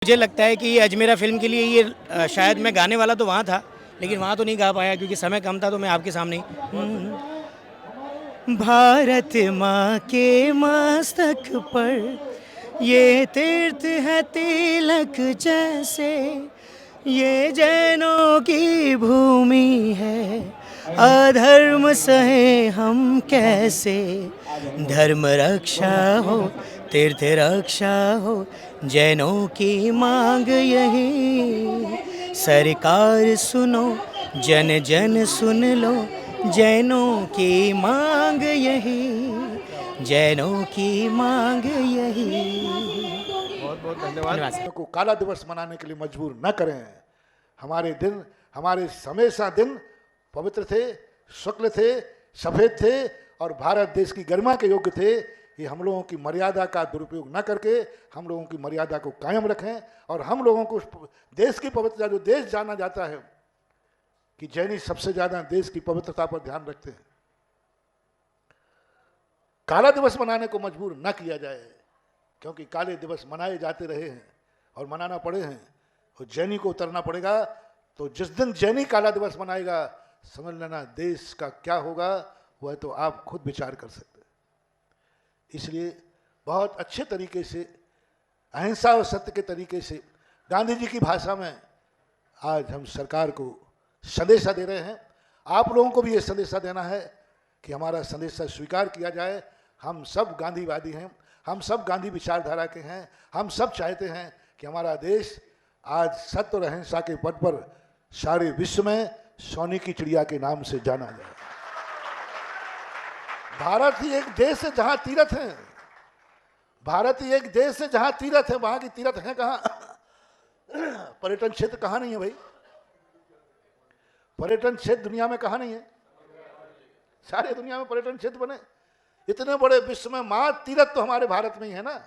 मुझे लगता है कि ये अजमेरा फ़िल्म के लिए ये शायद मैं गाने वाला तो वहाँ था, लेकिन वहाँ तो नहीं गा पाया क्योंकि समय कम था, तो मैं आपके सामने ही भारत माँ के मस्तक पर ये तीर्थ है तिलक जैसे, ये जैनों की भूमि है, अधर्म सहे हम कैसे, धर्म रक्षा हो तीर्थ रक्षा हो, जैनों की मांग यही, सरकार सुनो जन जन सुन लो, जैनों की मांग यही, जैनों की मांग यही। बहुत बहुत धन्यवाद। धन्यवाद। को काला दिवस मनाने के लिए मजबूर न करें। हमारे दिन, हमारे हमेशा दिन पवित्र थे, शुक्ल थे, सफेद थे और भारत देश की गरिमा के योग्य थे। ये हम लोगों की मर्यादा का दुरुपयोग न करके हम लोगों की मर्यादा को कायम रखें और हम लोगों को देश की पवित्रता, जो देश जाना जाता है कि जैनी सबसे ज्यादा देश की पवित्रता पर ध्यान रखते हैं, काला दिवस मनाने को मजबूर न किया जाए, क्योंकि काले दिवस मनाए जाते रहे हैं और मनाना पड़े हैं और जैनी को उतरना पड़ेगा। तो जिस दिन जैनी काला दिवस मनाएगा, समझ लेना देश का क्या होगा वह तो आप खुद विचार कर सकते हैं। इसलिए बहुत अच्छे तरीके से, अहिंसा और सत्य के तरीके से, गांधी जी की भाषा में आज हम सरकार को संदेशा दे रहे हैं। आप लोगों को भी ये संदेशा देना है कि हमारा संदेशा स्वीकार किया जाए। हम सब गांधीवादी हैं, हम सब गांधी विचारधारा के हैं, हम सब चाहते हैं कि हमारा देश आज सत्य और अहिंसा के पद पर सारे विश्व में सोने की चिड़िया के नाम से जाना जाए। भारत ही एक देश है जहां तीर्थ है, भारत ही एक देश है जहां तीर्थ है। वहां की तीर्थ है कहां? पर्यटन क्षेत्र कहां नहीं है भाई? पर्यटन क्षेत्र दुनिया में कहां नहीं है? सारे दुनिया में पर्यटन क्षेत्र बने। इतने बड़े विश्व में मां तीर्थ तो हमारे भारत में ही है ना।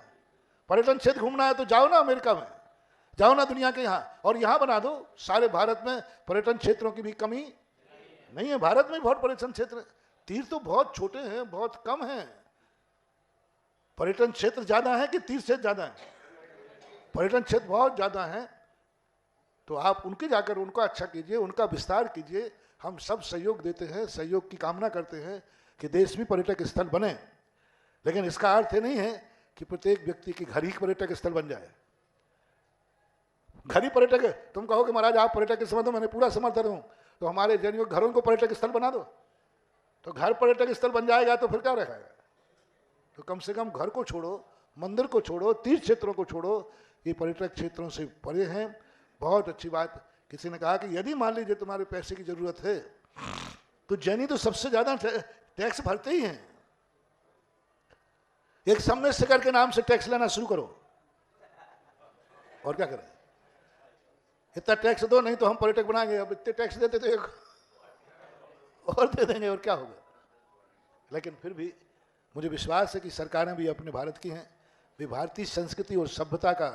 पर्यटन क्षेत्र घूमना है तो जाओ ना अमेरिका में, जाओ ना दुनिया के यहाँ, और यहाँ बना दो। सारे भारत में पर्यटन क्षेत्रों की भी कमी नहीं है। भारत में बहुत पर्यटन क्षेत्र, तीर्थ तो बहुत छोटे हैं, बहुत कम हैं। पर्यटन क्षेत्र ज्यादा है कि तीर्थ क्षेत्र ज्यादा है? पर्यटन क्षेत्र बहुत ज्यादा है। तो आप उनके जाकर उनको अच्छा कीजिए, उनका विस्तार कीजिए। हम सब सहयोग देते हैं, सहयोग की कामना करते हैं कि देश भी पर्यटक स्थल बने। लेकिन इसका अर्थ ये नहीं है कि प्रत्येक व्यक्ति की घर ही पर्यटक स्थल बन जाए। घर ही पर्यटक है, तुम कहो कि महाराज आप पर्यटक के समर्थन, मैंने पूरा समर्थन हूं, तो हमारे जैनियों घरों को पर्यटक स्थल बना दो। तो घर पर्यटक स्थल बन जाएगा तो फिर क्या रहेगा? तो कम से कम घर को छोड़ो, मंदिर को छोड़ो, तीर्थ क्षेत्रों को छोड़ो। ये पर्यटक क्षेत्रों से परे हैं। बहुत अच्छी बात। किसी ने कहा कि यदि मान लीजिए तुम्हारे पैसे की जरूरत है तो जैनी तो सबसे ज्यादा टैक्स भरते ही हैं। एक सम्मेशकर के नाम से टैक्स लेना शुरू करो और क्या करें? इतना टैक्स दो, नहीं तो हम पर्यटक बनाएंगे। अब इतने टैक्स देते तो एक और दे देंगे और क्या होगा? लेकिन फिर भी मुझे विश्वास है कि सरकारें भी अपने भारत की हैं, वे भारतीय संस्कृति और सभ्यता का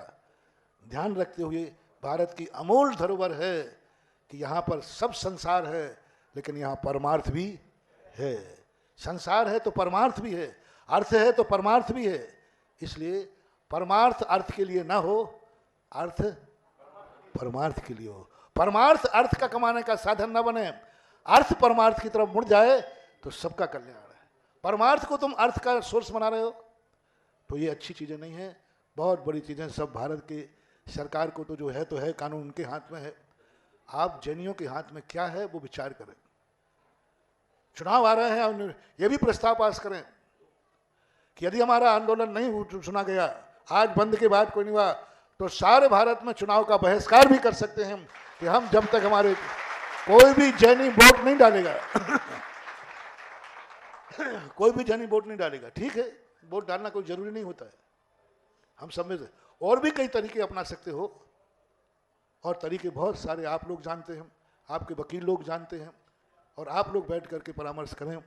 ध्यान रखते हुए, भारत की अमूल धरोहर है कि यहाँ पर सब संसार है लेकिन यहाँ परमार्थ भी है। संसार है तो परमार्थ भी है, अर्थ है तो परमार्थ भी है। इसलिए परमार्थ अर्थ के लिए ना हो, अर्थ परमार्थ के लिए हो। परमार्थ अर्थ का कमाने का साधन न बने, अर्थ परमार्थ की तरफ मुड़ जाए तो सबका कल्याण है। परमार्थ को तुम अर्थ का सोर्स बना रहे हो तो ये अच्छी चीजें नहीं है, बहुत बड़ी चीजें। सब भारत के सरकार को तो जो है कानून उनके हाथ में है। आप जैनियों के हाथ में क्या है वो विचार करें। चुनाव आ रहे हैं, ये भी प्रस्ताव पास करें कि यदि हमारा आंदोलन नहीं सुना गया, आज बंद के बाद कोई नहीं हुआ, तो सारे भारत में चुनाव का बहिष्कार भी कर सकते हैं कि हम जब तक हमारे कोई भी जैनी वोट नहीं डालेगा कोई भी जैनी वोट नहीं डालेगा। ठीक है, वोट डालना कोई जरूरी नहीं होता है, हम सब में से और भी कई तरीके अपना सकते हो, और तरीके बहुत सारे आप लोग जानते हैं, आपके वकील लोग जानते हैं, और आप लोग बैठ करके परामर्श करें।